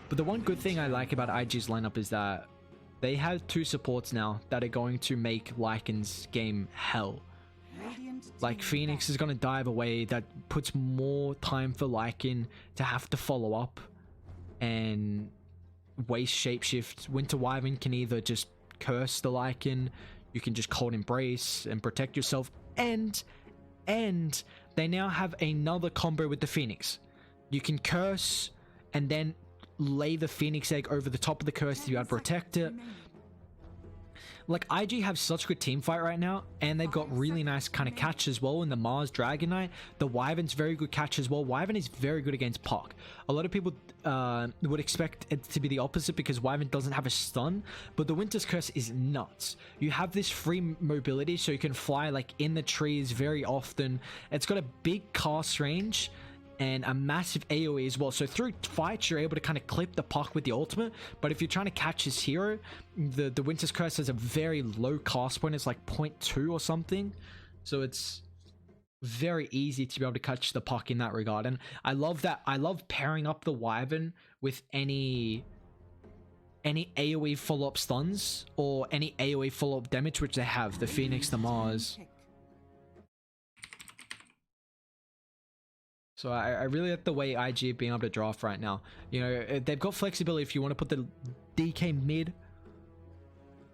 But the one good thing I like about IG's lineup is that they have 2 supports now that are going to make Lycan's game hell. Like Phoenix is going to dive away. That puts more time for Lycan to have to follow up and waste shapeshift. Winter Wyvern can either just curse the Lycan, you can just cold embrace and protect yourself, and they now have another combo with the Phoenix. You can curse and then lay the Phoenix egg over the top of the curse to be able to protect it. Like, IG have such good team fight right now, and they've got really nice kind of catch as well in the Mars Dragon Knight. The Wyvern's very good catch as well. Wyvern is very good against Puck. A lot of people would expect it to be the opposite because Wyvern doesn't have a stun, but the Winter's Curse is nuts. You have this free mobility, so you can fly like in the trees very often. It's got a big cast range and a massive AoE as well, so through fights you're able to kind of clip the Puck with the ultimate. But if you're trying to catch his hero, the Winter's Curse has a very low cast point. It's like 0.2 or something, so it's very easy to be able to catch the Puck in that regard. And I love that. I love pairing up the Wyvern with any AoE follow-up stuns or any AoE follow-up damage, which they have, the Phoenix, the Mars. So I really like the way IG are being able to draft right now. You know, they've got flexibility if you want to put the DK mid,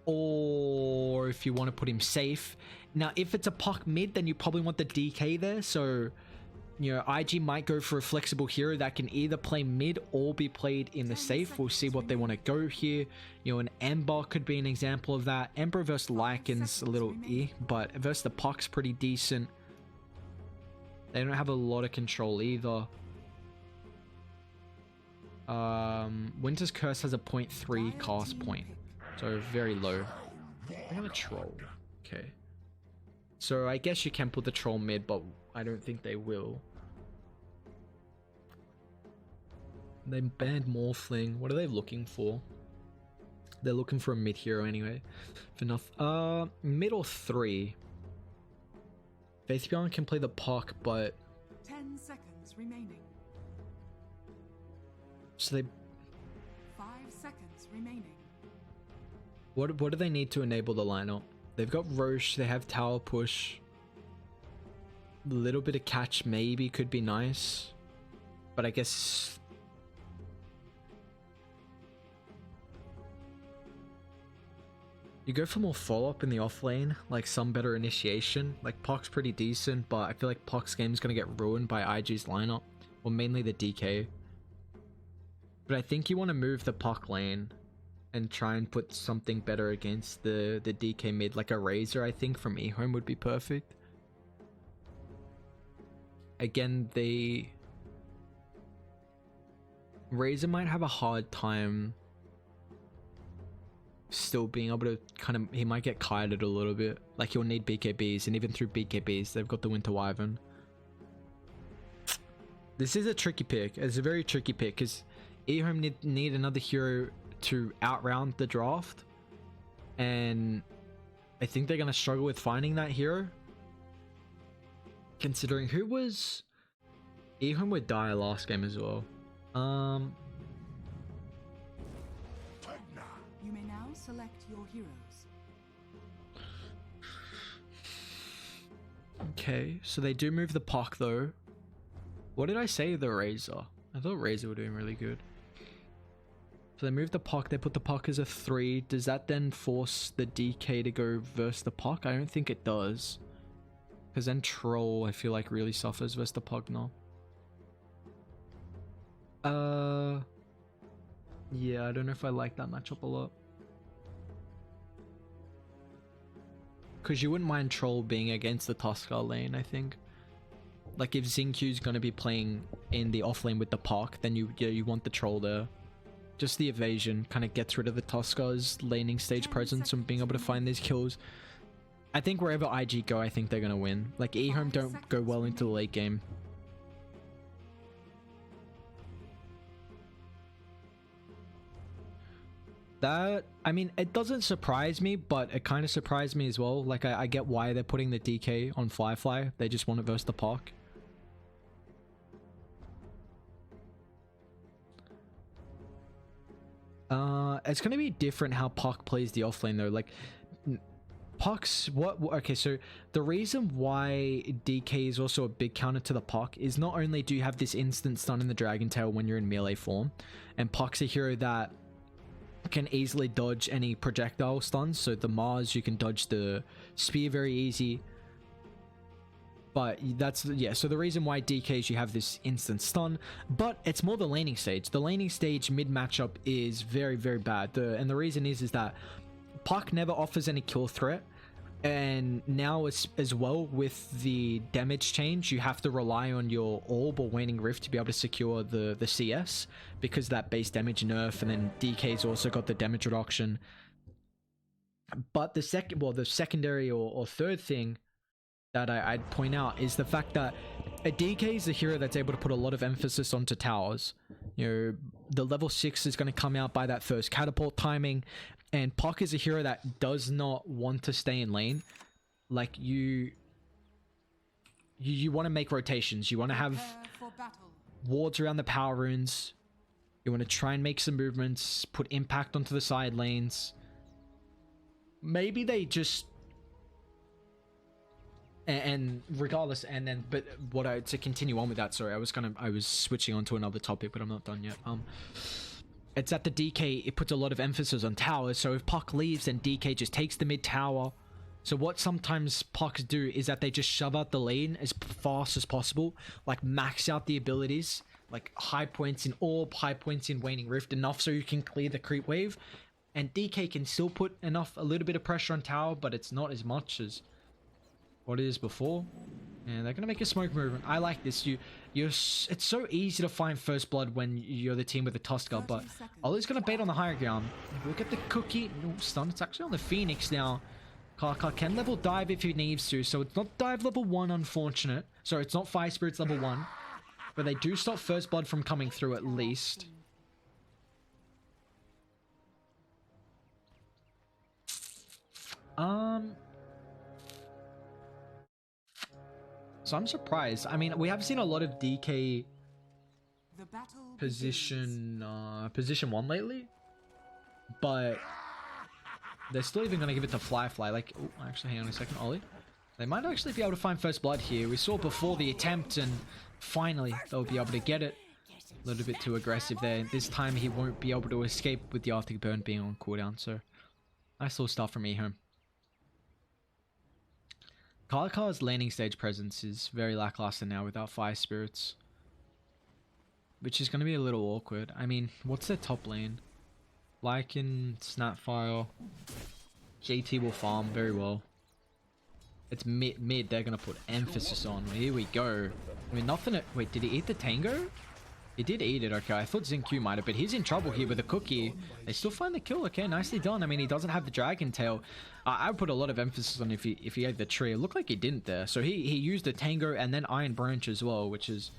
or if you want to put him safe. Now, if it's a Puck mid, then you probably want the DK there. So, you know, IG might go for a flexible hero that can either play mid or be played in the safe. We'll see what they want to go here. You know, an Ember could be an example of that. Ember versus Lycan's a little but versus the Puck's pretty decent. They don't have a lot of control either. Winter's Curse has a 0.3 cast point, so very low. I'm gonna troll. Okay. So I guess you can put the troll mid, but I don't think they will. They banned Morphling. What are they looking for? They're looking for a mid hero anyway. Enough. Mid or 3. Faithbjorn can play the Puck, but 10 seconds remaining. So they 5 seconds remaining. what do they need to enable the lineup? They've got Roche, they have tower push. A little bit of catch maybe could be nice, but I guess you go for more follow-up in the off lane, like some better initiation. Like Puck's pretty decent, but I feel like Puck's game is going to get ruined by IG's lineup, or mainly the DK. But I think you want to move the Puck lane and try and put something better against the DK mid, like a Razor. I think from EHOME would be perfect. Again, Razor might have a hard time still being able to he might get kited a little bit. Like he'll need BKBs, and even through BKBs they've got the Winter Wyvern. This is a tricky pick. It's a very tricky pick because EHOME need another hero to outround the draft, and I think they're gonna struggle with finding that hero, considering who was EHOME would die last game as well. You may now select your heroes. Okay, so they do move the Puck though. What did I say? The Razor. I thought Razor were doing really good. So they move the Puck, they put the Puck as a 3. Does that then force the DK to go versus the Puck? I don't think it does. Because then Troll, I feel like, really suffers versus the Puck now. Yeah, I don't know if I like that matchup a lot. Because you wouldn't mind Troll being against the Tuskar lane, I think. Like if Xinq's going to be playing in the off lane with the Puck, then you want the Troll there. Just the evasion kind of gets rid of the Tuskar's laning stage presence and being able to find these kills. I think wherever IG go, I think they're going to win. Like EHOME don't go well into the late game. That, I mean, it doesn't surprise me, but it kind of surprised me as well. Like, I get why they're putting the DK on Firefly. They just want it versus the Puck. It's gonna be different how Puck plays the offlane though. Like Puck's okay, so the reason why DK is also a big counter to the Puck is not only do you have this instant stun in the Dragon Tail when you're in melee form, and Puck's a hero that can easily dodge any projectile stuns. So the Mars, you can dodge the spear very easy. But that's, yeah, so the reason why DKs you have this instant stun, but it's more the laning stage. The laning stage mid matchup is very, very bad. And the reason is that Puck never offers any kill threat. And now as well with the damage change, you have to rely on your Orb or Waning Rift to be able to secure the CS, because that base damage nerf, and then DK's also got the damage reduction. But the secondary or third thing that I'd point out is the fact that a DK is a hero that's able to put a lot of emphasis onto towers. You know, the level 6 is going to come out by that first catapult timing, and Puck is a hero that does not want to stay in lane. Like you want to make rotations. You want to have wards around the power runes. You want to try and make some movements, put impact onto the side lanes. Maybe they just and regardless, and then to continue on with that, sorry, I was switching on to another topic, but I'm not done yet. It's that the DK, it puts a lot of emphasis on towers, so if Puck leaves, then DK just takes the mid tower. So what sometimes Pucks do is that they just shove out the lane as fast as possible, like max out the abilities, like high points in Orb, high points in Waning Rift, enough so you can clear the creep wave, and DK can still put a little bit of pressure on tower, but it's not as much as what it is before. And they're gonna make a smoke movement. I like this. It's so easy to find first blood when you're the team with the Tusker, but Ollie's gonna bait on the higher ground. Look at the cookie. No stun. It's actually on the Phoenix now. Kaka can level dive if he needs to, so it's not dive level 1, unfortunate. So it's not Fire Spirits level 1, but they do stop first blood from coming through at least. So I'm surprised. I mean, we have seen a lot of DK position 1 lately, but they're still even going to give it to Fly. Like, oh, actually, hang on a second, Ollie. They might actually be able to find first blood here. We saw before the attempt, and finally they'll be able to get it. A little bit too aggressive there. This time he won't be able to escape with the Arctic Burn being on cooldown. So nice little stuff from EHOME. Kalaka's laning stage presence is very lackluster now without Fire Spirits, which is going to be a little awkward. I mean, what's their top lane? Lycan, Snapfire, JT will farm very well. It's mid they're going to put emphasis on. Here we go. I mean, nothing. Wait, did he eat the Tango? He did eat it, okay. I thought Xingqiu might have, but he's in trouble here with a cookie. They still find the kill, okay. Nicely done. I mean, he doesn't have the Dragon Tail. I would put a lot of emphasis on if he had the tree. It looked like he didn't there. So he used the Tango and then Iron Branch as well, which is...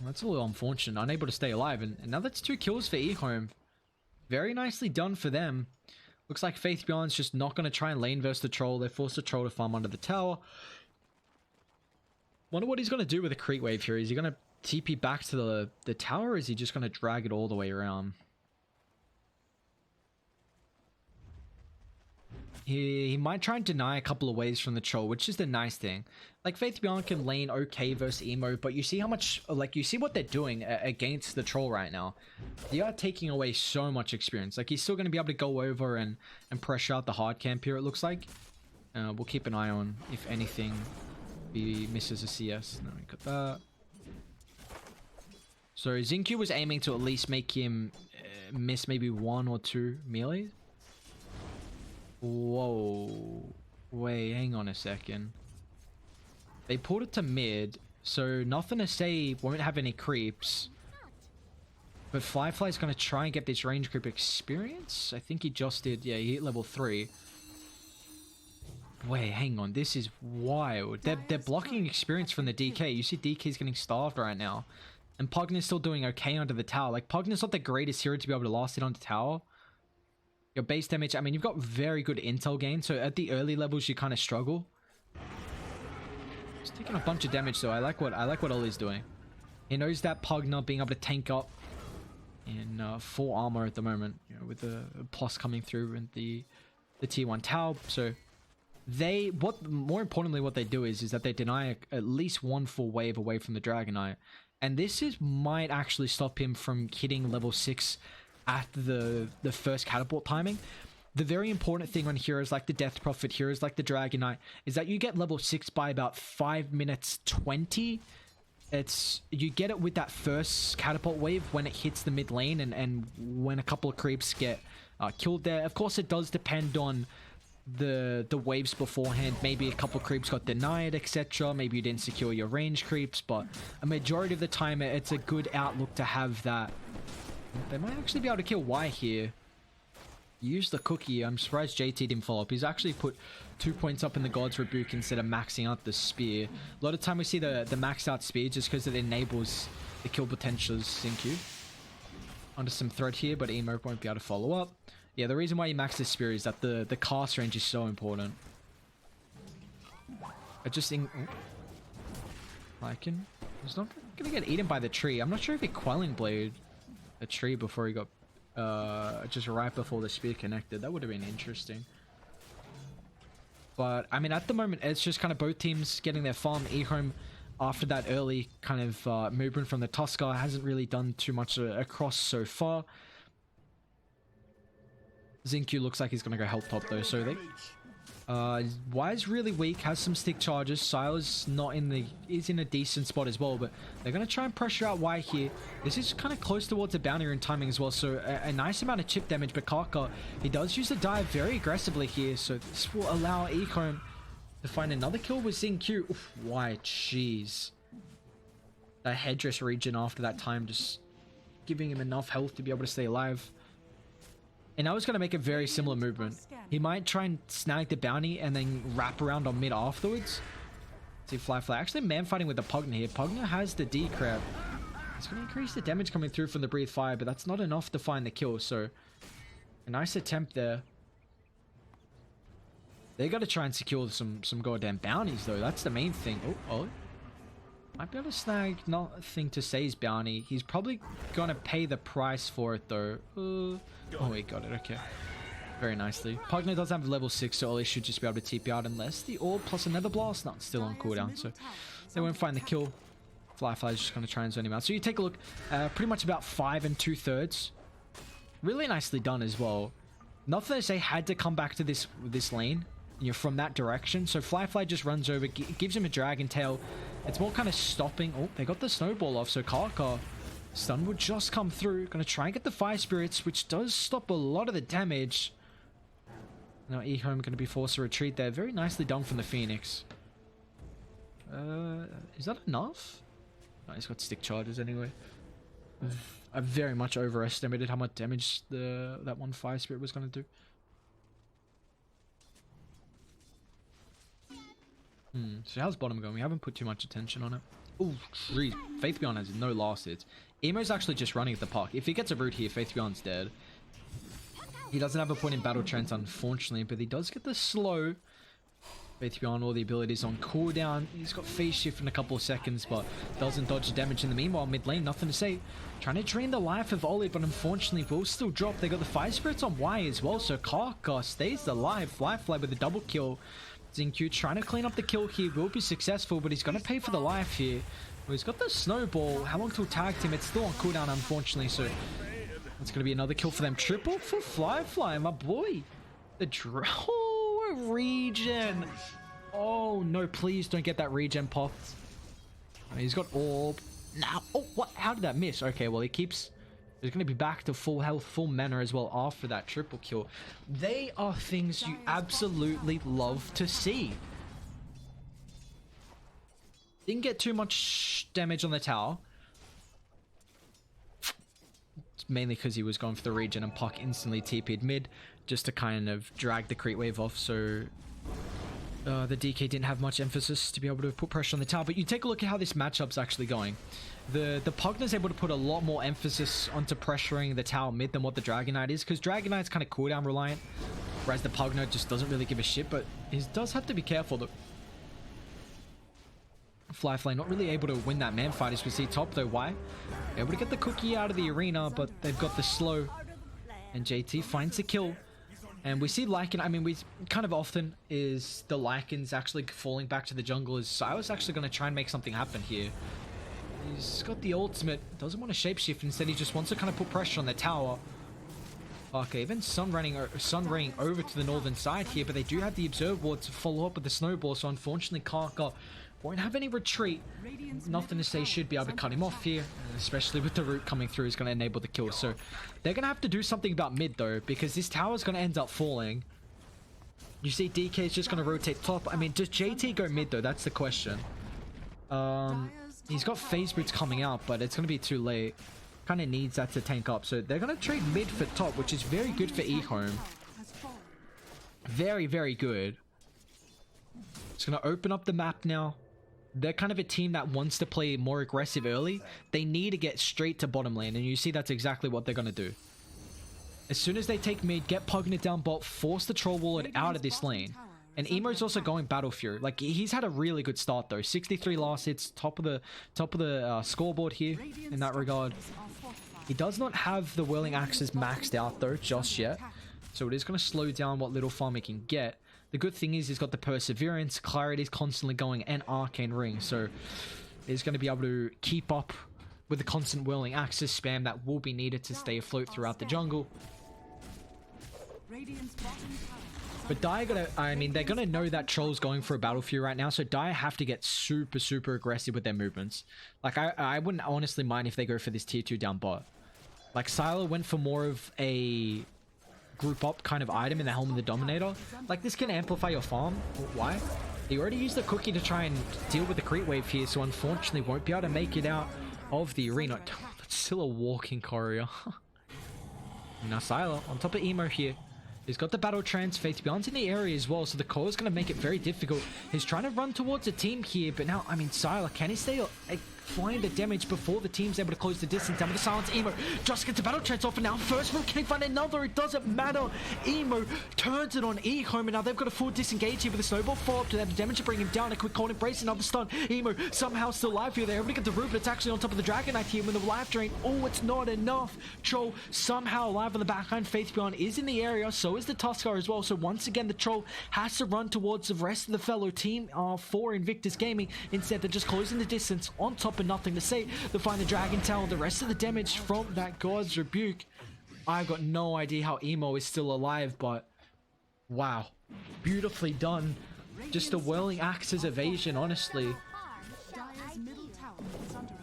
that's a little unfortunate. Unable to stay alive. And now that's 2 kills for EHOME. Very nicely done for them. Looks like Faith Beyond's just not going to try and lane versus the troll. They forced the troll to farm under the tower. Wonder what he's going to do with a creep wave here. Is he going to TP back to the tower, or is he just going to drag it all the way around? He might try and deny a couple of waves from the troll, which is the nice thing. Like, Faith Beyond can lane okay versus Emo, but you see how much, like, you see what they're doing against the troll right now. They are taking away so much experience. Like, he's still going to be able to go over and pressure out the hard camp here, it looks like. We'll keep an eye on, if anything, he misses a CS. No, we got that. So Xingqiu was aiming to at least make him miss maybe 1 or 2 melee. Whoa. Wait, hang on a second. They pulled it to mid, so nothing to say won't have any creeps. But Fly's going to try and get this range creep experience. I think he just did. Yeah, he hit level 3. Wait, hang on. This is wild. They're blocking experience from the DK. You see DK's getting starved right now. And Pugner's still doing okay under the tower. Like, Pugner's not the greatest hero to be able to last it on the tower. Your base damage, I mean, you've got very good intel gain. So at the early levels, you kind of struggle. He's taking a bunch of damage, though. I like what Ollie's doing. He knows that Pugner being able to tank up in full armor at the moment, you know, with the plus coming through and the tier 1 tower. So more importantly, what they do is that they deny at least one full wave away from the Dragon Knight, and this might actually stop him from hitting level 6 at the first catapult timing. The very important thing on heroes like the Death Prophet, heroes like the Dragon Knight, is that you get level 6 by about 5 minutes 20. You get it with that first catapult wave when it hits the mid lane, and when a couple of creeps get killed there. Of course, it does depend on the waves beforehand. Maybe a couple of creeps got denied, etc. Maybe you didn't secure your range creeps, but a majority of the time it's a good outlook to have that. They might actually be able to kill Y here. Use the cookie. I'm surprised JT didn't follow up. He's actually put 2 points up in the God's Rebuke instead of maxing out the spear. A lot of time we see the maxed out spear just because it enables the kill potential of Xingqiu. Under some threat here, but Emo won't be able to follow up. Yeah, the reason why you max the spear is that the cast range is so important. I just think... Lycan is not going to get eaten by the tree. I'm not sure if he Quelling Blade a tree before he got... just right before the spear connected. That would have been interesting. But, I mean, at the moment, it's just kind of both teams getting their farm. EHOME, after that early kind of movement from the Tusker, hasn't really done too much across so far. Xingqiu looks like he's going to go help top, though. So, Y's really weak, has some stick charges. Silas is in a decent spot as well, but they're going to try and pressure out Y here. This is kind of close towards the bounty rune timing as well, so a nice amount of chip damage. But Kaka, he does use the dive very aggressively here, so this will allow EHOME to find another kill with Xingqiu. Oof, Y, jeez. That headdress region after that time just giving him enough health to be able to stay alive. And I was going to make a very similar movement. He might try and snag the bounty and then wrap around on mid afterwards. See Fly. Actually, man fighting with the Pugna here. Pugna has the D-Crab. It's going to increase the damage coming through from the Breathe Fire, but that's not enough to find the kill. So, a nice attempt there. They got to try and secure some goddamn bounties, though. That's the main thing. Oh. Might be able to snag nothing to Say's bounty. He's probably going to pay the price for it, though. Oh, he got it. Okay. Very nicely. Pugna does have level 6, so Ollie should just be able to TP out unless the orb plus another blast. No, it's still on cooldown, so they won't find the kill. Fly's just going to try and zone him out. So you take a look. Pretty much about 5 2/3. Really nicely done as well. Not that they had to come back to this lane, you know, from that direction. So Fly just runs over, gives him a Dragon Tail. It's more kind of stopping. Oh, they got the snowball off. So Kaka, stun will just come through. Gonna try and get the Fire Spirits, which does stop a lot of the damage. Now EHOME gonna be forced to retreat there. Very nicely done from the Phoenix. Is that enough? No, he's got stick charges anyway. I very much overestimated how much damage that one Fire Spirit was gonna do. So how's bottom going? We haven't put too much attention on it. Oh, jeez. Faith Beyond has no last hits. Emo's actually just running at the park. If he gets a root here, Faith Beyond's dead. He doesn't have a point in battle trends, unfortunately, but he does get the slow. Faith Beyond, all the abilities on cooldown. He's got phase shift in a couple of seconds, but doesn't dodge the damage in the meanwhile. Mid lane, nothing to say. Trying to drain the life of Oli, but unfortunately will still drop. They got the Fire Spirits on Y as well, so Kaka stays alive. Fly with a double kill. Xingqiu trying to clean up the kill here, will be successful, but he's going to pay for the life here. Well, he's got the snowball. How long till tag team? It's still on cooldown, unfortunately, so it's going to be another kill for them. Triple for Fly, my boy. The regen. Oh, no, please don't get that regen pop. He's got orb. Now, oh, what? How did that miss? Okay, well, he keeps... He's going to be back to full health, full mana as well after that triple kill. They are things you absolutely love to see. Didn't get too much damage on the tower. It's mainly because he was going for the regen and Puck instantly TP'd mid just to kind of drag the creep wave off, so the DK didn't have much emphasis to be able to put pressure on the tower. But you take a look at how this matchup's actually going. The Pugna's able to put a lot more emphasis onto pressuring the tower mid than what the Dragon Knight is, because Dragon Knight's kind of cooldown reliant, whereas the Pugna just doesn't really give a shit, but he does have to be careful though. Flyfly not really able to win that man fight, as we see top though. Why? Able to get the cookie out of the arena, but they've got the slow. And JT finds the kill. And we see Lycan, I mean, we kind of often is the Lycans actually falling back to the junglers. So I was actually going to try and make something happen here. He's got the ultimate, doesn't want to shapeshift, instead he just wants to kind of put pressure on the tower. Okay, even Sun raining over to the northern side here, but they do have the Observe Ward to follow up with the Snowball, so unfortunately Karka won't have any retreat. Nothing to say, should be able to cut him off here, and especially with the root coming through is going to enable the kill. So they're going to have to do something about mid though, because this tower is going to end up falling. You see DK is just going to rotate top. I mean, does JT go mid though? That's the question. He's got phase boots coming out, but it's going to be too late. Kind of needs that to tank up, so they're going to trade mid for top, which is very good for EHOME. Very, very good. It's going to open up the map now. They're kind of a team that wants to play more aggressive early. They need to get straight to bottom lane, and you see that's exactly what they're going to do. As soon as they take mid, get Pugnet down bot, force the Troll Warlord out of this lane. And Emo's also going Battle Fury. Like, he's had a really good start though. 63 last hits, top of the scoreboard here in that regard. He does not have the Whirling Axes maxed out though just yet, so it is going to slow down what little farm he can get. The good thing is he's got the Perseverance, Clarity is constantly going, and Arcane Ring, so he's going to be able to keep up with the constant Whirling Axes spam that will be needed to stay afloat throughout the jungle. But Dire they're gonna know that Troll's going for a Battle Fury right now, so Dire have to get super, super aggressive with their movements. Like, I wouldn't honestly mind if they go for this tier 2 down bot. Like, Sylar went for more of a group up kind of item in the Helm of the Dominator. Like, this can amplify your farm. Why? He already used the cookie to try and deal with the creep wave here, so unfortunately won't be able to make it out of the arena. That's still a walking courier. Now Sylar on top of Emo here. He's got the Battle Trance. Faith Beyond's in the area as well, so the core is going to make it very difficult. He's trying to run towards a team here, but now, I mean, Sylar, can he stay find the damage before the team's able to close the distance? Down with the silence, Emo just gets the Battle Trance off, and now first move, can he find another? It doesn't matter. Emo turns it on EHOME, and now they've got a full disengage here with a Snowball follow-up to have the damage to bring him down. A quick cold embrace, another stun. Emo somehow still alive here. They're able to get the root, but it's actually on top of the Dragon Knight here with the life drain. Oh, it's not enough. Troll somehow alive on the backline. Faith Beyond is in the area, so is the Tuskar as well. So once again, the Troll has to run towards the rest of the fellow team for Invictus Gaming. Instead, they're just closing the distance on top of nothing to say. They'll find the Dragon Tower. The rest of the damage from that God's Rebuke. I've got no idea how Emo is still alive, but wow. Beautifully done. Just a Whirling Axes evasion, honestly. Dire's middle tower is under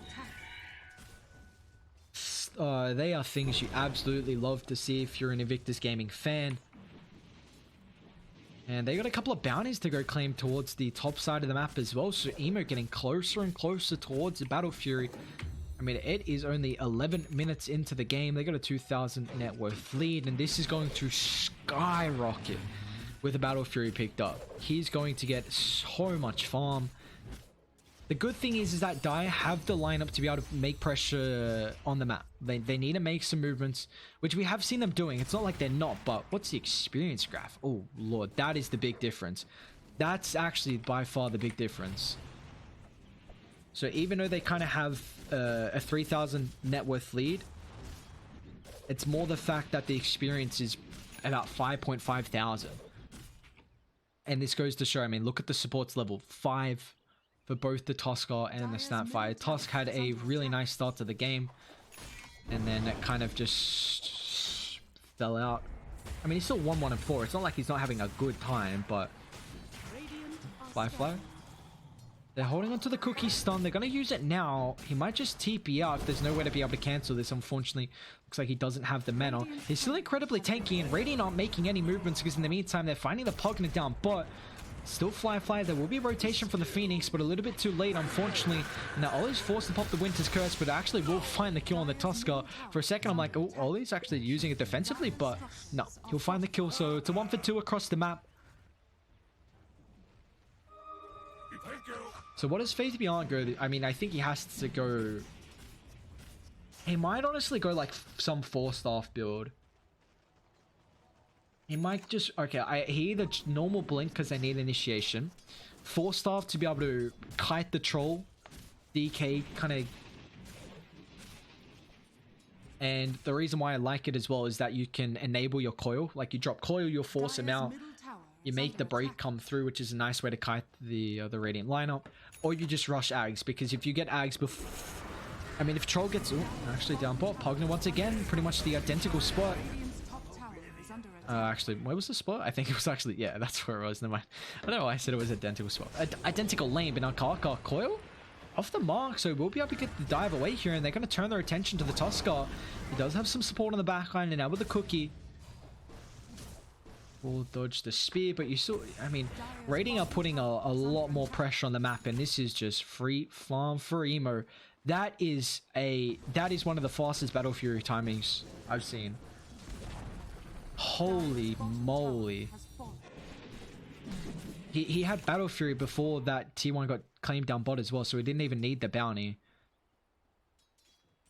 attack. They are things you absolutely love to see if you're an Invictus Gaming fan. And they got a couple of bounties to go claim towards the top side of the map as well. So Emo getting closer and closer towards the Battle Fury. I mean, it is only 11 minutes into the game. They got a 2,000 net worth lead, and this is going to skyrocket with the Battle Fury picked up. He's going to get so much farm. The good thing is that Dire have the lineup to be able to make pressure on the map. They need to make some movements, which we have seen them doing. It's not like they're not, but what's the experience graph? Oh, Lord, that is the big difference. That's actually by far the big difference. So even though they kind of have a 3,000 net worth lead, it's more the fact that the experience is about 5.5 thousand. And this goes to show, I mean, look at the supports level. 5 for both the Tuskar and the Snapfire. Tusk had a really nice start to the game, and then it kind of just fell out. I mean, he's still 1-1 and 4. It's not like he's not having a good time, but Fly. They're holding onto the cookie stun. They're going to use it now. He might just TP out if there's no way to be able to cancel this. Unfortunately, looks like he doesn't have the mana. He's still incredibly tanky, and Radiant aren't making any movements because in the meantime, they're finding the Pugnet down, but still Fly. There will be a rotation from the Phoenix, but a little bit too late, unfortunately. Now, Ollie's forced to pop the Winter's Curse, but actually will find the kill on the Tuskar. For a second, I'm like, oh, Ollie's actually using it defensively, but no, he'll find the kill. So it's a 1 for 2 across the map. So what does Faith Beyond go? I mean, I think he has to go... He might honestly go like some 4-staff build. He might just... Okay, he either normal blink because they need initiation. Force Staff to be able to kite the troll. DK kind of... And the reason why I like it as well is that you can enable your coil. Like you drop coil, you'll force him out. You make the break come through, which is a nice way to kite the Radiant lineup. Or you just rush Ags, because if you get Ags before... I mean, if Troll gets... Ooh, actually down bot. Pogna once again, pretty much the identical spot. Actually, where was the spot? I think it was actually... Yeah, that's where it was. Never mind. I don't know why I said it was identical spot. Identical lane, but now Kaka coil? Off the mark, so we'll be able to get the dive away here, and they're going to turn their attention to the Tusker. He does have some support on the backline, and now with the cookie. We'll dodge the spear, but you still... I mean, Radiant are putting a lot more pressure on the map, and this is just free farm for Emo. That is one of the fastest Battle Fury timings I've seen. Holy moly. He had Battle Fury before that T1 got claimed down bot as well, so he didn't even need the bounty.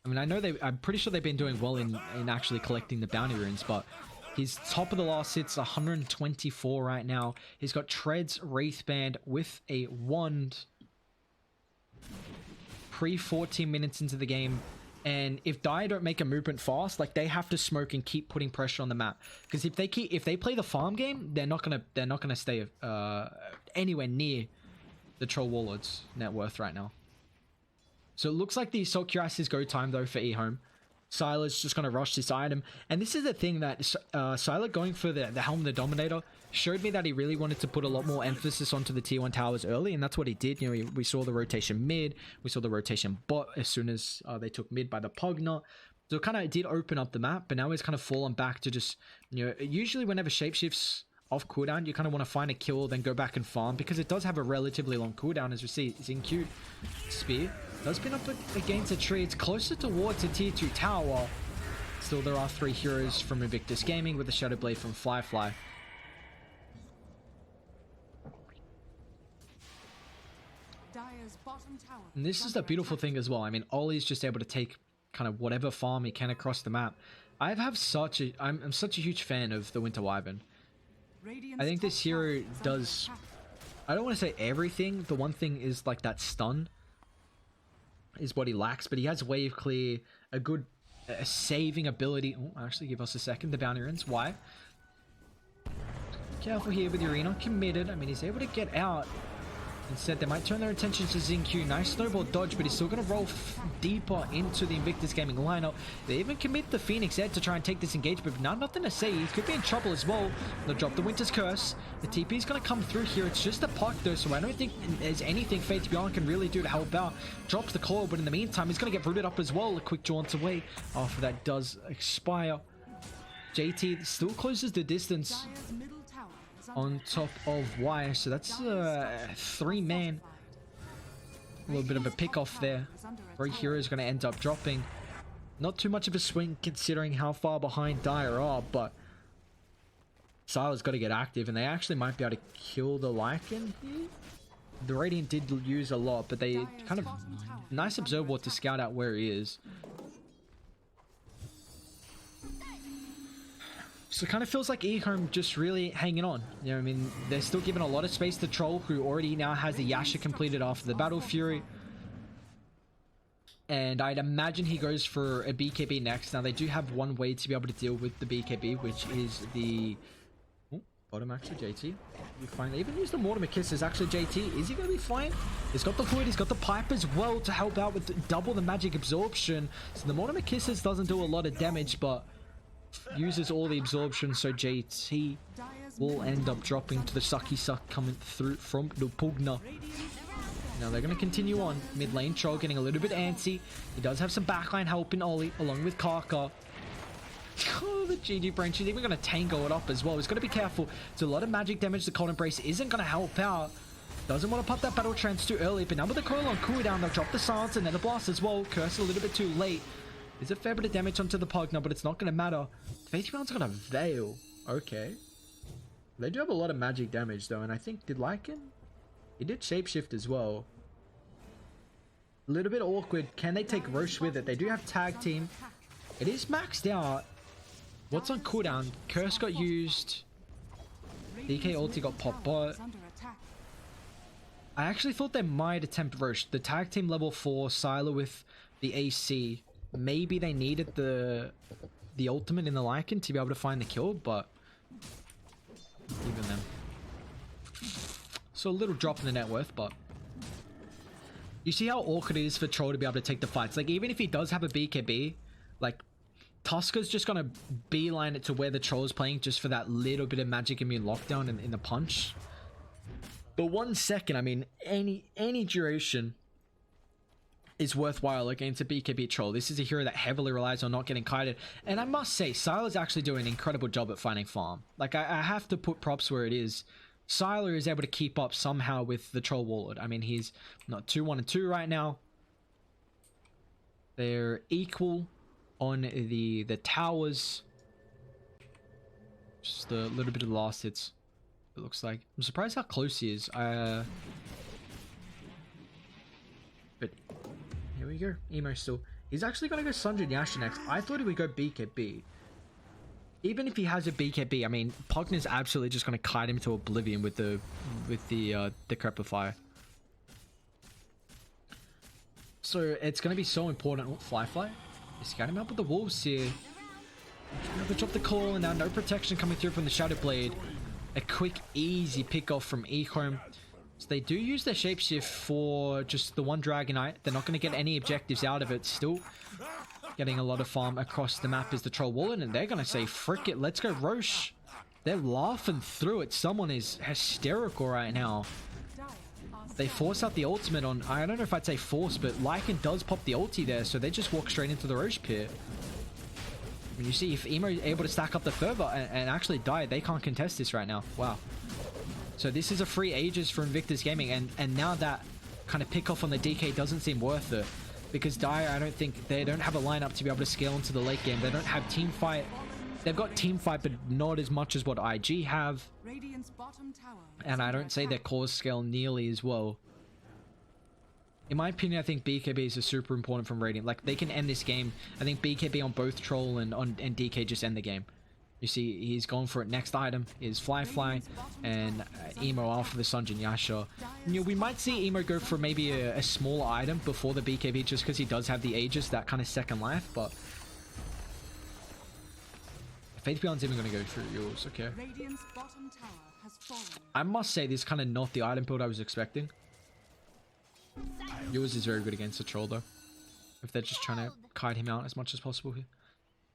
I mean, I'm pretty sure they've been doing well in actually collecting the bounty runes, but he's top of the last hits, 124 right now. He's got Treads, Wraithband with a wand. Pre 14 minutes into the game. And if Dire don't make a movement fast, like they have to smoke and keep putting pressure on the map. Because if they play the farm game, they're not gonna stay anywhere near the Troll Warlord's net worth right now. So it looks like the Assault Cuirass is go time though for EHOME. Siler's just gonna rush this item, and this is the thing that Siler going for the Helm of the Dominator showed me that he really wanted to put a lot more emphasis onto the tier 1 towers early, and that's what he did. You know, we saw the rotation mid, we saw the rotation bot as soon as they took mid by the Pugna. So it kind of did open up the map, but now he's kind of fallen back to just, you know, usually whenever shapeshifts off cooldown, you kind of want to find a kill, then go back and farm, because it does have a relatively long cooldown. As we see, Zinq spear does spin up against a tree. It's closer towards a tier 2 tower. Still, there are 3 heroes from Invictus Gaming with a Shadow Blade from Fly. And this is the beautiful thing as well. I mean, Ollie's just able to take kind of whatever farm he can across the map. I'm such a huge fan of the Winter Wyvern. I think this hero does... I don't want to say everything. The one thing is like that stun is what he lacks, but he has wave clear, a good saving ability. Oh, actually, give us a second. The bounty runes. Why? Careful here with Arena. Committed. I mean, he's able to get out. Instead, they might turn their attention to Zinq. Nice snowball dodge, but he's still going to roll deeper into the Invictus Gaming lineup. They even commit the Phoenix Head to try and take this engagement, but now nothing to say. He could be in trouble as well. They'll drop the Winter's Curse. The TP is going to come through here. It's just a puck though, so I don't think there's anything Fate Beyond can really do to help out. Drops the coil, but in the meantime, he's going to get rooted up as well. A quick jaunt away after that does expire. JT still closes the distance on top of Y, so that's 3-man. A little bit of a pick off there. 3 heroes going to end up dropping. Not too much of a swing considering how far behind Dire are, but Siler's got to get active, and they actually might be able to kill the Lycan here. The Radiant did use a lot, but they kind of nice observable to scout out where he is. So it kind of feels like EHOME just really hanging on. You know, I mean, they're still giving a lot of space to Troll, who already now has the Yasha completed after the Battle Fury. And I'd imagine he goes for a BKB next. Now, they do have one way to be able to deal with the BKB, which is the... Oh, bottom actually, JT. We finally even use the Mortimer Kisses. Actually, JT, is he going to be fine? He's got the Fluid, he's got the Pipe as well to help out with double the magic absorption. So the Mortimer Kisses doesn't do a lot of damage, but uses all the absorption, so JT will end up dropping to the Sucky Suck coming through from the Pugna. Now they're going to continue on. Mid lane Troll getting a little bit antsy. He does have some backline help in Ollie along with Kaka. Oh, the GG branch. He's even going to tango it up as well. He's got to be careful. It's a lot of magic damage. The Cold Embrace isn't going to help out. Doesn't want to pop that Battle Trance too early, but now with the coil on cooldown, they'll drop the Silence and then the Blast as well. Curse a little bit too late. There's a fair bit of damage onto the Pugna, but it's not going to matter. Fate Beyond's going to Veil. Okay. They do have a lot of magic damage, though, and I think, did Lycan? He did Shapeshift as well. A little bit awkward. Can they take Roche with it? They do have Tag Team. It is maxed out. What's on cooldown? Curse got used. DK ulti got popped bot. I actually thought they might attempt Roche. The tag team level 4 Sylar with the AC. Maybe they needed the ultimate in the Lycan to be able to find the kill, but even then. So a little drop in the net worth, but you see how awkward it is for Troll to be able to take the fights. Like, even if he does have a BKB, like, Tusker's just gonna beeline it to where the Troll's playing just for that little bit of magic immune lockdown in the punch. But 1 second, I mean, any duration is worthwhile against a BKB Troll. This is a hero that heavily relies on not getting kited. And I must say, Sylar's actually doing an incredible job at finding farm. Like, I have to put props where it is. Sylar is able to keep up somehow with the Troll Warlord. I mean, he's not 2-1-2 right now. They're equal on the towers. Just a little bit of the last hits, it looks like. I'm surprised how close he is. But here we go. Emo still. He's actually going to go Sunjin Yasha next. I thought he would go BKB. Even if he has a BKB, I mean, Pugner's absolutely just going to kite him to oblivion with the Decrepify. So it's going to be so important. Oh, Fly. He's got him up with the wolves here. Never drop the call, and now no protection coming through from the Shadow Blade. A quick, easy pick off from EHOME. So they do use their shapeshift for just the one Dragonite. They're not going to get any objectives out of it. Still getting a lot of farm across the map is the Troll Warlord, and they're going to say, frick it, let's go Roche. They're laughing through it. Someone is hysterical right now. They force out the ultimate on, I don't know if I'd say force, but Lycan does pop the ulti there, so they just walk straight into the Roche pit. When you see if Emo is able to stack up the fervor and actually die, they can't contest this right now. Wow. So this is a free Aegis for Invictus Gaming, and now that kind of pick off on the DK doesn't seem worth it, because Dire, I don't think, they don't have a lineup to be able to scale into the late game. They don't have team fight. They've got team fight, but not as much as what IG have. And I don't say their cores scale nearly as well. In my opinion, I think BKB is a super important from Radiant. Like, they can end this game. I think BKB on both Troll and DK just end the game. You see, he's going for it. Next item is Fly, and Emo after the Sunjin Yasha. You know, we might see Emo go for maybe a smaller item before the BKB, just because he does have the Aegis, that kind of second life, but Faith Beyond's even going to go through yours, okay. I must say, this is kind of not the item build I was expecting. Yours is very good against the Troll, though. If they're just trying to kite him out as much as possible here.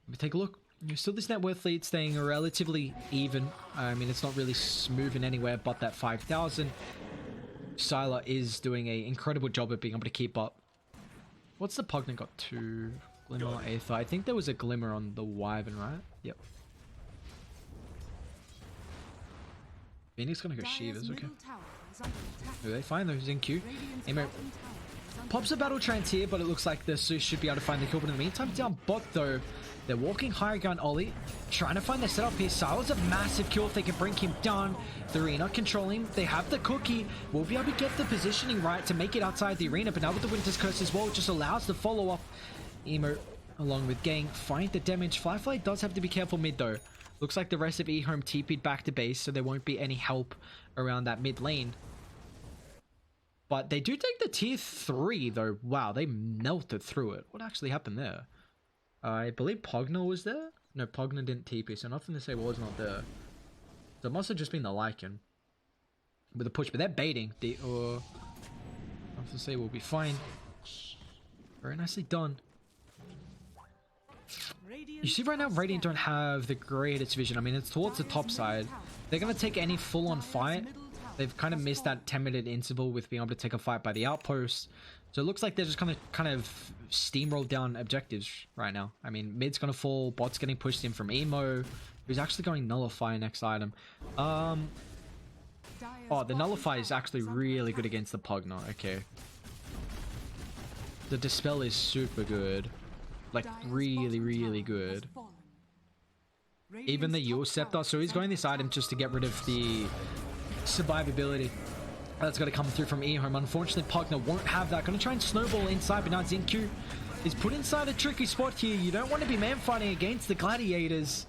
Let me take a look. Still this net worth lead staying relatively even. I mean, it's not really moving anywhere but that 5,000. Sylar is doing an incredible job at being able to keep up. What's the Pugner got? 2 Glimmer, Aether. I think there was a Glimmer on the Wyvern, right? Yep. Phoenix gonna go Shivas, okay. Do they find those in queue? Emo pops a battle trance here, but it looks like the Zeus should be able to find the kill. But in the meantime, down bot though, they're walking higher gun Ollie, trying to find their setup here. Sylar's a massive kill if they can bring him down. The arena controlling. They have the cookie. We'll be able to get the positioning right to make it outside the arena. But now with the Winter's Curse as well, it just allows the follow up. Emo, along with Gang, find the damage. Fly does have to be careful mid though. Looks like the rest of EHOME TP'd back to base, so there won't be any help around that mid lane. But they do take the tier 3 though. Wow, they melted through it. What actually happened there? I believe Pugner was there? No, Pugner didn't TP, so nothing to say was not there. So it must have just been the Lycan with a push, but they're baiting. Nothing to say, we'll be fine. Very nicely done. You see right now, Radiant don't have the greatest vision. I mean, it's towards the top side. They're going to take any full-on fight. They've kind of missed that 10-minute interval with being able to take a fight by the outpost. So it looks like they're just going to kind of steamroll down objectives right now. I mean, mid's going to fall. Bot's getting pushed in from Emo, who's actually going Nullify next item. Oh, the Nullify is actually really good against the Pugner. Okay. The Dispel is super good. Like, really, really good. Even the Yule Scepter. So he's going this item just to get rid of the survivability that's got to come through from EHOME. Unfortunately, Pugner won't have that. Going to try and snowball inside, but now Xinku is put inside a tricky spot here. You don't want to be man fighting against the gladiators.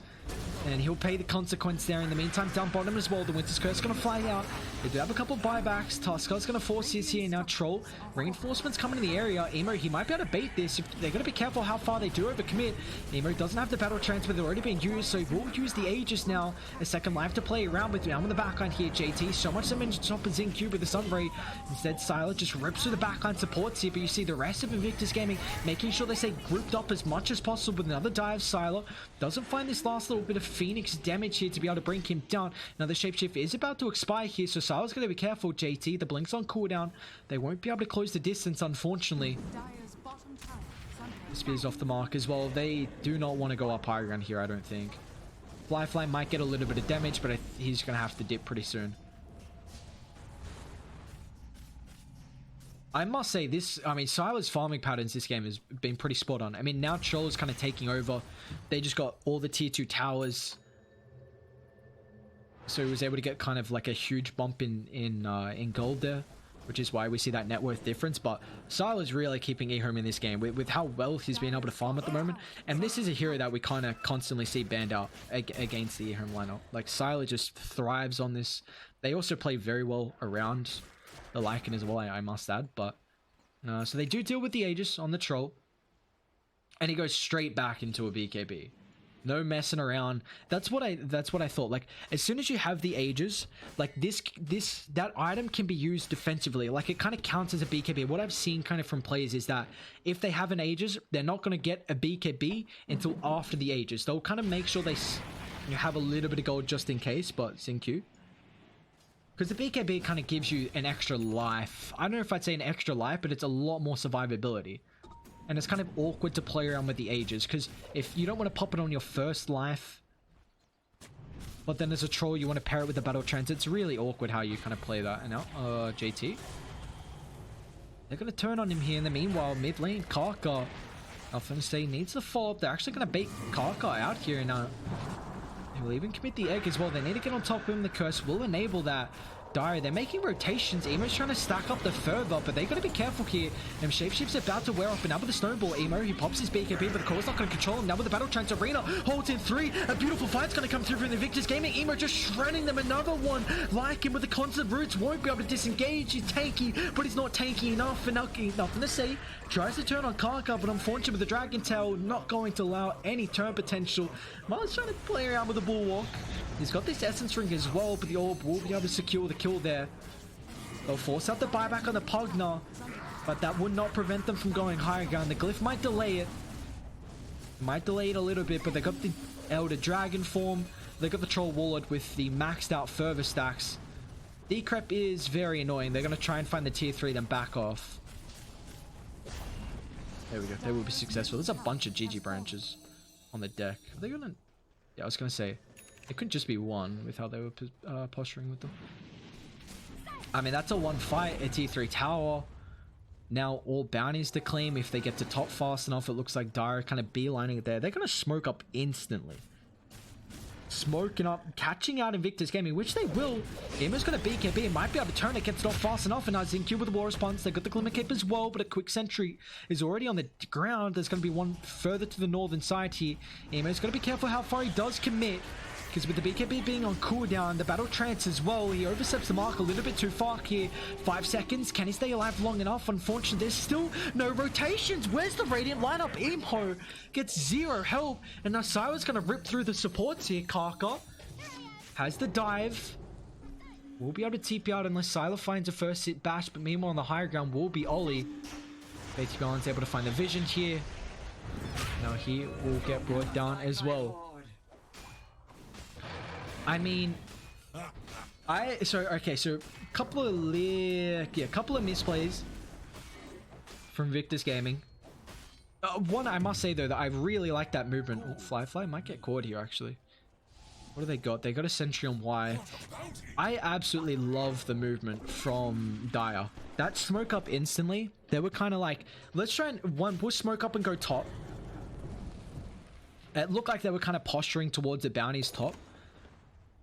and he'll pay the consequence there. In the meantime, down bottom as well, the Winter's Curse is going to fly out. They do have a couple buybacks. Tusk's going to force his here now. Troll, reinforcements coming in the area. Emo, he might be able to bait this. If they're going to be careful how far they do overcommit. Emo doesn't have the battle transfer. They're already being used, so he will use the Aegis now. A second life to play around with. Now on the backline here, JT. So much damage to top of Zinq with the Sunray. Instead, Sylar just rips through the backline supports here, but you see the rest of Invictus Gaming making sure they stay grouped up as much as possible with another dive. Sylar doesn't find this last little bit of Phoenix damage here to be able to bring him down. Now the shapeshift is about to expire here, so Sylar's going to be careful. JT, the blink's on cooldown. They won't be able to close the distance, unfortunately. The spear's off the mark as well. They do not want to go up high ground here, I don't think. Fly might get a little bit of damage, but he's going to have to dip pretty soon. I must say this, I mean, Sylar's farming patterns this game has been pretty spot on. I mean, now Troll is kind of taking over. They just got all the tier 2 towers. So he was able to get kind of like a huge bump in gold there, which is why we see that net worth difference. But Sylar's really keeping EHOME in this game with how well he's been able to farm at the moment. And this is a hero that we kind of constantly see banned out against the EHOME lineup. Like, Sylar just thrives on this. They also play very well around the Lycan as well, I must add. But so they do deal with the Aegis on the Troll, and he goes straight back into a BKB. No messing around. That's what I thought. Like, as soon as you have the Aegis, like that item can be used defensively. Like, it kind of counts as a BKB. What I've seen kind of from players is that if they have an Aegis, they're not going to get a BKB until after the Aegis. They'll kind of make sure they have a little bit of gold just in case. But Zinq, because the BKB kind of gives you an extra life. I don't know if I'd say an extra life, but it's a lot more survivability. And it's kind of awkward to play around with the Aegis, because if you don't want to pop it on your first life, but then as a Troll you want to pair it with the battle trance, it's really awkward how you kind of play that. And now, JT. They're going to turn on him here in the meanwhile. Mid lane, Kaka. Alpha needs to follow up. They're actually going to bait Kaka out here now. They will even commit the egg as well. They need to get on top of him. The curse will enable that. Dire, they're making rotations. Emo's trying to stack up the further, but they got to be careful here. And Shapeshift's about to wear off, and now with the snowball, Emo, he pops his BKB, but the core's not going to control him. Now with the battle trance, Arena holds in 3. A beautiful fight's going to come through from the Invictus Gaming. Emo just shredding them. Another one, like him with the constant roots, won't be able to disengage. He's tanky, but he's not tanky enough. And nothing to say. Tries to turn on Kaka, but unfortunately with the Dragon Tail, not going to allow any turn potential. Miles trying to play around with the Bulwark. He's got this Essence Ring as well, but the Orb will be able to secure the kill there. They'll force out the buyback on the Pugna, but that would not prevent them from going higher ground. The Glyph might delay it. Might delay it a little bit, but they got the Elder Dragon form. They got the Troll Warlord with the maxed out fervor stacks. Decrep is very annoying. They're going to try and find the tier 3, then back off. There we go. They will be successful. There's a bunch of GG branches on the deck. Are they going to... Yeah, I was going to say... It couldn't just be one with how they were posturing with them. I mean, that's a 1 fight, a tier 3 tower. Now all bounties to claim if they get to top fast enough. It looks like Dire kind of beelining it there. They're going to smoke up instantly. Smoking up, catching out Invictus Gaming, which they will. Emo's going to BKB, might be able to turn it, gets it off fast enough, and now Zinq with the war response. They got the Glimmer Cape as well, but a quick sentry is already on the ground. There's going to be one further to the northern side here. Emo's going to be careful how far he does commit, because with the BKB being on cooldown, the battle trance as well, he oversteps the mark a little bit too far here. 5 seconds, can he stay alive long enough? Unfortunately, there's still no rotations. Where's the Radiant lineup? Imho gets 0 help, and now Sylar's going to rip through the supports here. Kaka has the dive. We'll be able to TP out unless Sylar finds a first hit bash, but meanwhile on the higher ground will be Ollie. Beatty Balance able to find the vision here. Now he will get brought down as well. I mean, so couple of misplays from Invictus Gaming. One I must say though that I really like that movement. Oh, Fly might get caught here actually. What do they got? They got a sentry on Y. I absolutely love the movement from Dire. That smoke up instantly. They were kind of like, let's try and push smoke up and go top. It looked like they were kind of posturing towards the bounties top.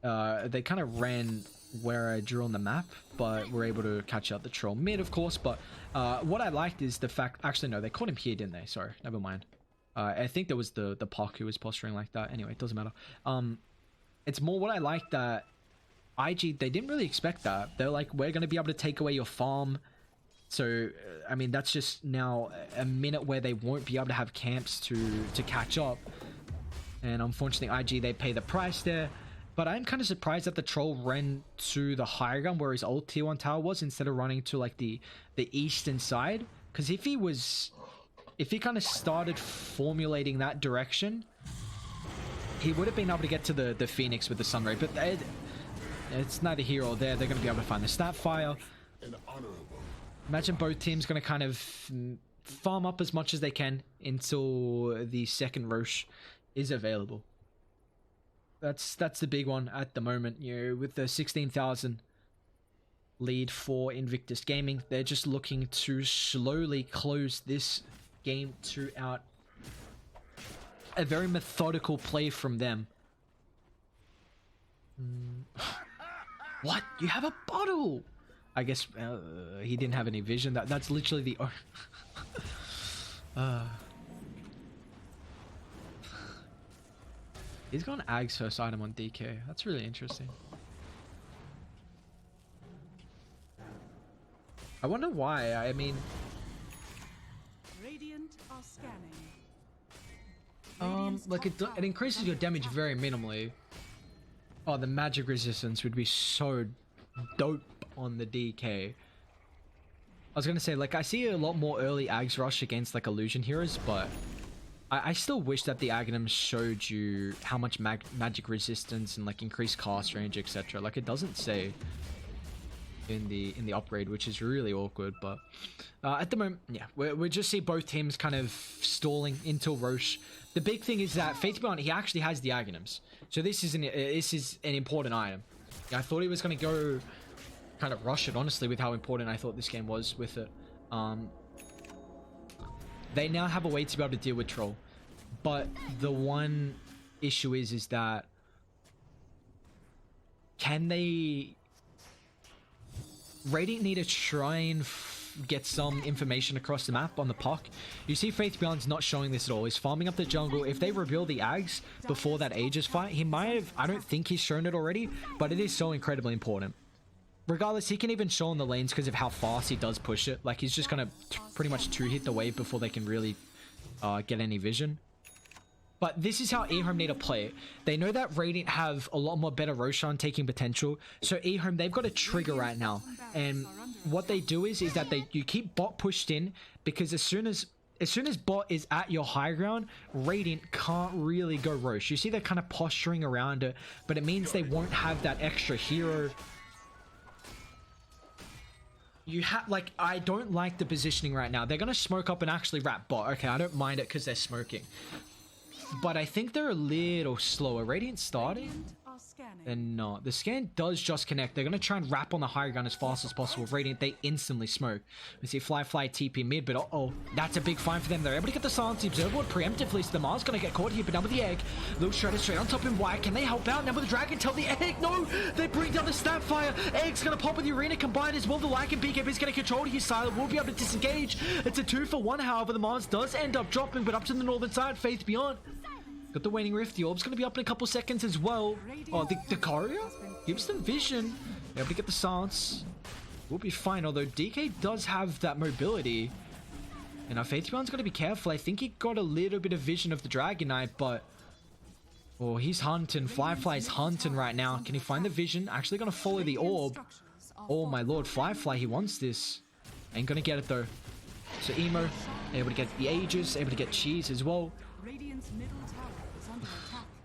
They kind of ran where I drew on the map, but were able to catch out the Troll mid, of course. But what I liked is the fact... Actually, no, they caught him here, didn't they? Sorry, never mind. I think there was the Puck who was posturing like that. Anyway, it doesn't matter. it's more what I like that IG, they didn't really expect that. They're like, we're going to be able to take away your farm. So, I mean, that's just now a minute where they won't be able to have camps to catch up. And unfortunately, IG, they pay the price there. But I'm kind of surprised that the troll ran to the higher ground where his old tier 1 tower was instead of running to like the eastern side. Because if he kind of started formulating that direction, he would have been able to get to the Phoenix with the Sunray. But it's neither here or there. They're going to be able to find the Snapfire. Imagine both teams going to kind of farm up as much as they can until the second Roche is available. That's the big one at the moment. You know, with the 16,000 lead for Invictus Gaming, they're just looking to slowly close this game 2 out. A very methodical play from them. What? You have a bottle? I guess he didn't have any vision. That's literally the... He's gone Ag's first item on DK. That's really interesting. I wonder why. I mean... Radiant are scanning. Like it increases your damage very minimally. Oh, the magic resistance would be so dope on the DK. I was gonna say, like, I see a lot more early Ags rush against like illusion heroes, but I still wish that the Aghanim's showed you how much magic resistance and like increased cast range, etc. Like it doesn't say in the upgrade, which is really awkward. But at the moment, yeah, we just see both teams kind of stalling until Roche. The big thing is that Faith Beyond, he actually has the Aghanims, so this is an important item. Yeah, I thought he was going to go kind of rush it, honestly, with how important I thought this game was with it. They now have a way to be able to deal with Troll, but the one issue is that can they... Radiant need to try and get some information across the map on the puck. You see Faith Beyond's not showing this at all. He's farming up the jungle. If they reveal the Ags before that Aegis fight, he might have... I don't think he's shown it already, but it is so incredibly important. Regardless, he can even show on the lanes because of how fast he does push it. Like, he's just gonna pretty much 2-hit the wave before they can really get any vision. But this is how EHOME need to play it. They know that Radiant have a lot more better Roshan taking potential. So EHOME, they've got a trigger right now. And what they do is that you keep bot pushed in, because as soon as bot is at your high ground, Radiant can't really go Roche. You see they're kind of posturing around it, but it means they won't have that extra hero. You have, like, I don't like the positioning right now. They're going to smoke up and actually wrap bot. Okay, I don't mind it because they're smoking. But I think they're a little slower. Radiant starting? They're not. The scan does just connect. They're going to try and wrap on the higher ground as fast as possible. Radiant, they instantly smoke. We see Fly TP mid, but uh-oh. That's a big find for them. They're able to get the silence. The observer ward preemptively, so the Mars going to get caught here, but now with the egg. Little Shredder straight on top in white. Can they help out? Now with the Dragon, tell the egg. No! They bring down the Snapfire. Egg's going to pop with the arena combined as well. The Lycan BKB is going to control his side. Will be able to disengage. It's a 2-for-1, however. The Mars does end up dropping, but up to the northern side. Faith Beyond. Got the Waning Rift. The Orb's going to be up in a couple seconds as well. Oh, the Courier gives them vision. Able to get the silence. We'll be fine, although DK does have that mobility. And our Faith Beyond's got to be careful. I think he got a little bit of vision of the Dragon Knight, but... Oh, he's hunting. Fly's hunting right now. Can he find the vision? Actually going to follow the Orb. Oh my lord, Fly, he wants this. Ain't going to get it though. So Emo, able to get the Aegis, able to get Cheese as well.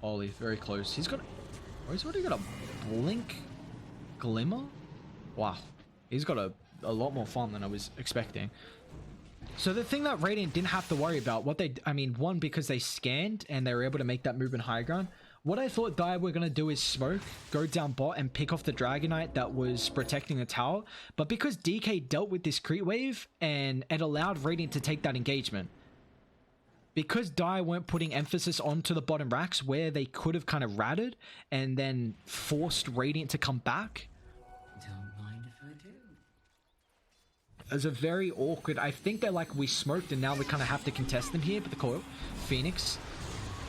Ollie, very close. He's got... Oh, he's already got a Blink Glimmer? Wow. He's got a lot more farm than I was expecting. So the thing that Radiant didn't have to worry about, I mean, one, because they scanned and they were able to make that move in high ground. What I thought Dire were going to do is smoke, go down bot and pick off the Dragon Knight that was protecting the tower. But because DK dealt with this creep wave and it allowed Radiant to take that engagement. Because Dire weren't putting emphasis onto the bottom racks where they could have kind of ratted and then forced Radiant to come back. Don't mind if I do. It's a very awkward... I think they're like, we smoked and now we kind of have to contest them here. But the coil, Phoenix,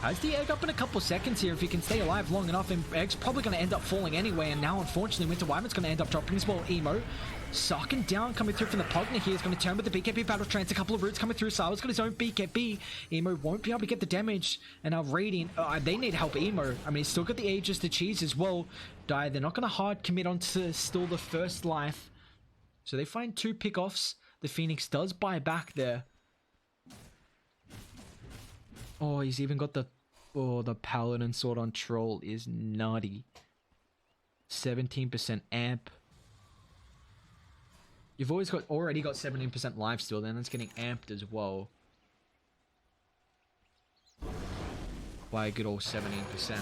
Has the egg up in a couple seconds here if he can stay alive long enough, and egg's probably going to end up falling anyway, and now unfortunately Winter Wyvern's going to end up dropping as well. Emo sucking down, coming through from the Pugna here. He's going to turn with the BKB Battle Trance, a couple of roots coming through. Silas got his own BKB. Emo won't be able to get the damage, and now Radiant, they need help Emo. I mean, he's still got the Aegis to cheese as well. They're not going to hard commit onto still the first life. So they find 2 pickoffs. The Phoenix does buy back there. Oh, he's even got the... Oh, the Paladin Sword on Troll is nutty. 17% amp. You've already got 17% life steal, then it's getting amped as well. By a good old 17%.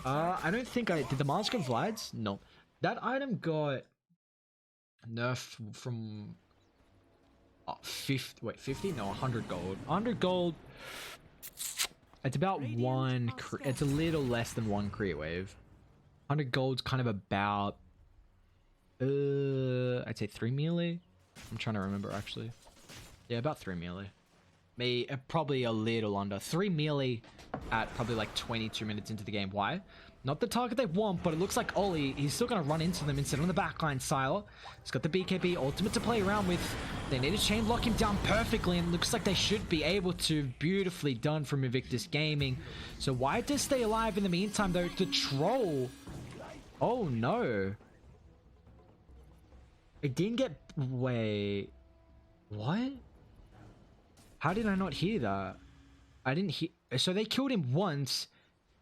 I don't think I... Did the Mask of Vlad's? No. That item got... nerfed from... 50... Wait, 50? No, 100 gold. 100 gold... It's about one... It's a little less than 1 crit wave. 100 gold's kind of about... I'd say 3 melee? I'm trying to remember, actually. Yeah, about 3 melee. Probably a little under. 3 melee at probably like 22 minutes into the game. Why? Not the target they want, but it looks like Ollie, he's still going to run into them instead on the backline. Sylar, he's got the BKB ultimate to play around with. They need to chain lock him down perfectly, and it looks like they should be able to. Beautifully done from Invictus Gaming. So why does stay alive in the meantime, though? The troll. Oh, no. It didn't get... Wait. What? How did I not hear that? I didn't hear... So they killed him once.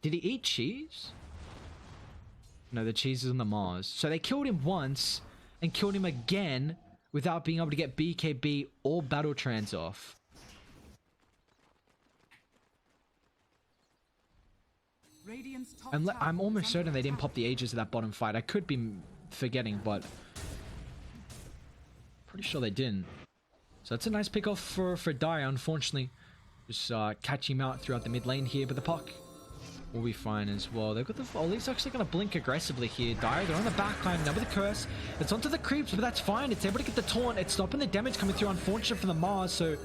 Did he eat cheese? No, the cheese is on the Mars. So they killed him once and killed him again without being able to get BKB or Battle Trance off. I'm almost certain they didn't pop the Aegis of that bottom fight. I could be forgetting, but... pretty sure they didn't. So that's a nice pick off for Dire, unfortunately. Just catch him out throughout the mid lane here, but the puck will be fine as well. They've got the... Ollie's actually going to blink aggressively here. Dire, they're on the backline now with the curse. It's onto the creeps, but that's fine. It's able to get the taunt. It's stopping the damage coming through, unfortunate for the Mars, so...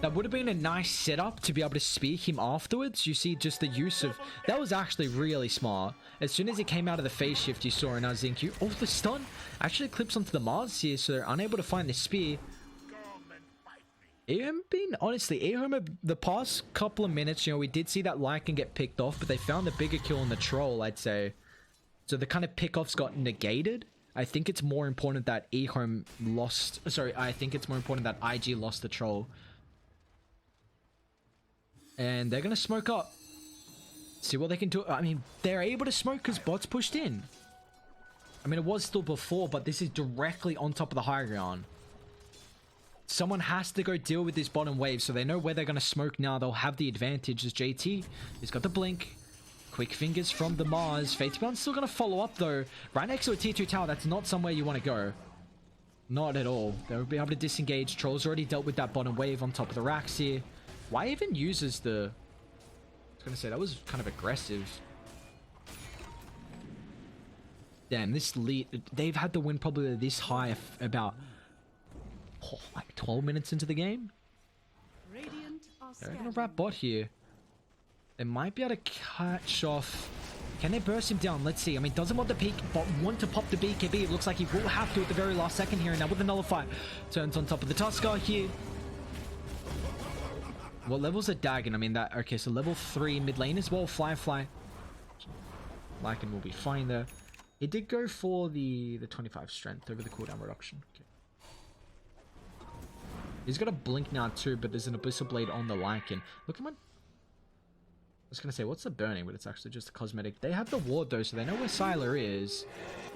That would have been a nice setup to be able to spear him afterwards. You see just the use of... That was actually really smart. As soon as it came out of the phase shift, you saw in our Zincu. Oh, the stun actually clips onto the Mars here, so they're unable to find the spear. EHOME been... Honestly, EHOME, the past couple of minutes, you know, we did see that Lycan get picked off, but they found the bigger kill on the Troll, I'd say. So the kind of pickoffs got negated. I think it's more important that EHOME lost... Sorry, I think it's more important that IG lost the Troll. And they're going to smoke up. See what they can do. I mean, they're able to smoke because bots pushed in. I mean, it was still before, but this is directly on top of the high ground. Someone has to go deal with this bottom wave, so they know where they're going to smoke now. They'll have the advantage as JT. He's got the blink. Quick fingers from the Mars. Fatebound's still going to follow up, though. Right next to a tier 2 tower, that's not somewhere you want to go. Not at all. They'll be able to disengage. Troll's already dealt with that bottom wave on top of the racks here. Why even uses the... I was going to say, that was kind of aggressive. Damn, this lead... They've had the win probably this high about... Oh, like 12 minutes into the game? They're going to wrap bot here. They might be able to catch off... Can they burst him down? Let's see. I mean, doesn't want the peak, but want to pop the BKB. It looks like he will have to at the very last second here. And now with the Nullify. Turns on top of the Tusker here. What level's a Dagon? I mean, that... Okay, so level 3 mid lane as well. Fly. Lycan will be fine there. He did go for the 25 strength over the cooldown reduction. Okay. He's got a blink now too, but there's an Abyssal Blade on the Lycan. Look at my... I was going to say, what's the burning? But it's actually just a cosmetic. They have the ward though, so they know where Sylar is.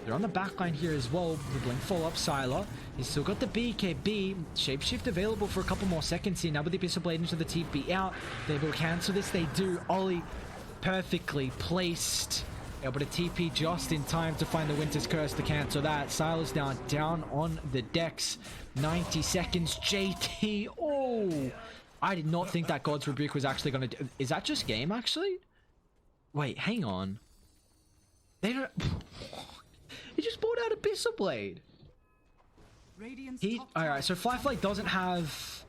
They're on the backline here as well. The blink follow up Sylar. He's still got the BKB. Shapeshift available for a couple more seconds here. Now with the Abyssal Blade into the TP out. They will cancel this. They do. Ollie perfectly placed. Able to TP just in time to find the Winter's Curse to cancel that. Sylar's down on the decks. 90 seconds. JT. Oh! I did not think that God's Rebuke was actually going to do... Is that just game, actually? Wait, hang on. They don't... He just brought out Abyssal Blade. Alright, so Flyflight doesn't have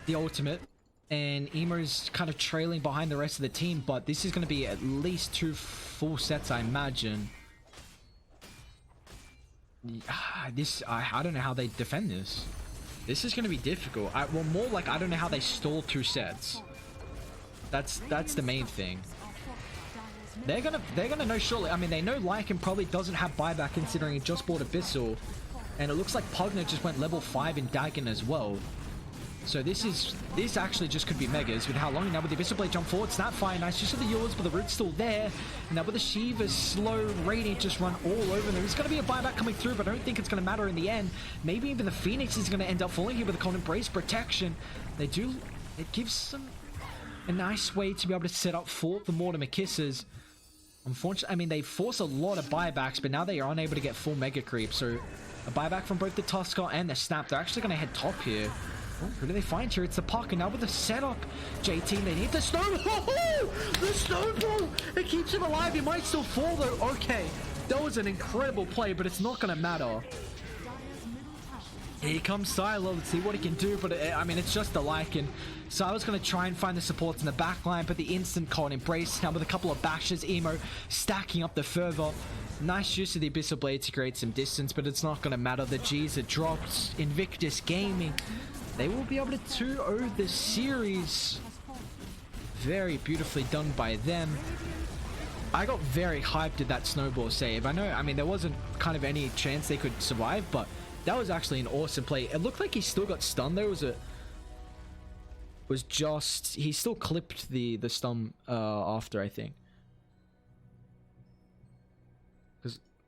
the ultimate. and Emo's kind of trailing behind the rest of the team, but this is going to be at least 2 full sets, I imagine. I don't know how they defend this. This is going to be difficult. Well, more like I don't know how they stall 2 sets. That's the main thing. They're gonna know surely. I mean, they know Lycan probably doesn't have buyback considering he just bought Abyssal, and it looks like Pugner just went level 5 in Dagon as well. So this actually just could be megas with how long. Now with the Abyssal Blade jump forward, Snapfire, nice use of the yours, but the root's still there. And now with the Shiva's slow Radiant just run all over them. There's going to be a buyback coming through, but I don't think it's going to matter in the end. Maybe even the Phoenix is going to end up falling here with a Cold Embrace protection. It gives them a nice way to be able to set up for the Mortimer Kisses. Unfortunately, I mean, they force a lot of buybacks, but now they are unable to get full Mega Creep. So a buyback from both the Tusker and the Snap. They're actually going to head top here. Oh, who do they find here? It's the Puck, and now with the setup, JT, they need the Snowball! Oh, the Snowball! It keeps him alive. He might still fall, though. Okay, that was an incredible play, but it's not going to matter. Here comes Silo. Let's see what he can do, but I mean, it's just the Lycan. Silo's going to try and find the supports in the back line, but the instant Cold Embrace, now with a couple of bashes, Emo stacking up the fervor. Nice use of the Abyssal Blade to create some distance, but it's not going to matter. The G's are dropped. Invictus Gaming, they will be able to 2-0 the series. Very beautifully done by them. I got very hyped at that snowball save. I mean, there wasn't kind of any chance they could survive, but that was actually an awesome play. It looked like he still got stunned. There he still clipped the stun after, I think.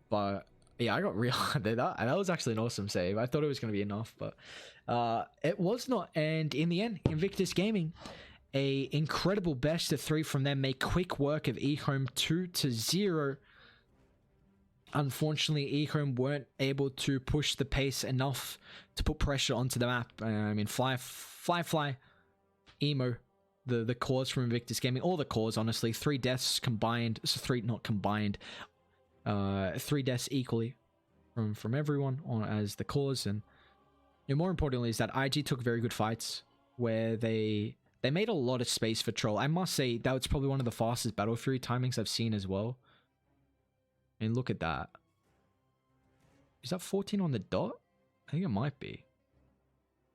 But yeah, I got real that was actually an awesome save. I thought it was going to be enough, but it was not. And in the end, Invictus Gaming, a incredible best of 3 from them, make quick work of EHOME 2-0. Unfortunately, EHOME weren't able to push the pace enough to put pressure onto the map. I mean, Fly, Emo, the cores from Invictus Gaming, all the cores, honestly. 3 deaths combined, so 3 not combined, 3 deaths equally from everyone as the cause. And more importantly is that IG took very good fights where they made a lot of space for Troll. I must say that was probably one of the fastest Battle Fury timings I've seen as well. And look at that. Is that 14 on the dot? I think it might be.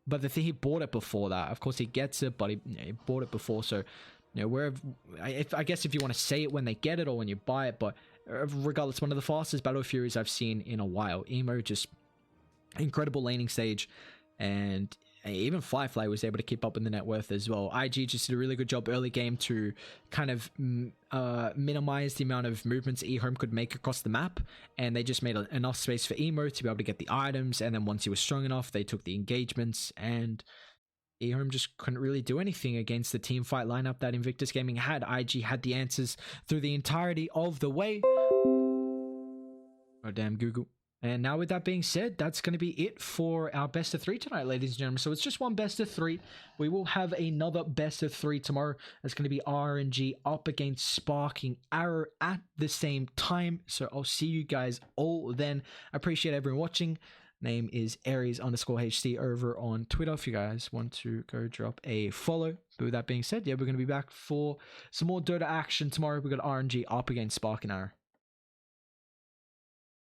But the thing, he bought it before that. Of course, he gets it, but he bought it before. So, wherever... I guess if you want to say it when they get it or when you buy it, but regardless, one of the fastest Battle Furies I've seen in a while. Emo, just incredible laning stage. And even Fly was able to keep up in the net worth as well. IG just did a really good job early game to kind of minimize the amount of movements EHOME could make across the map, and they just made enough space for Emo to be able to get the items, and then once he was strong enough, they took the engagements, and EHOME just couldn't really do anything against the team fight lineup that Invictus Gaming had. IG had the answers through the entirety of the way. Oh, damn Google. And now with that being said, that's going to be it for our best of 3 tonight, ladies and gentlemen. So it's just one best of 3. We will have another best of 3 tomorrow. It's going to be RNG up against Sparking Arrow at the same time. So I'll see you guys all then. I appreciate everyone watching. Name is Aries_HC over on Twitter if you guys want to go drop a follow. But with that being said, yeah, we're going to be back for some more Dota action tomorrow. We've got RNG up against Sparking Arrow.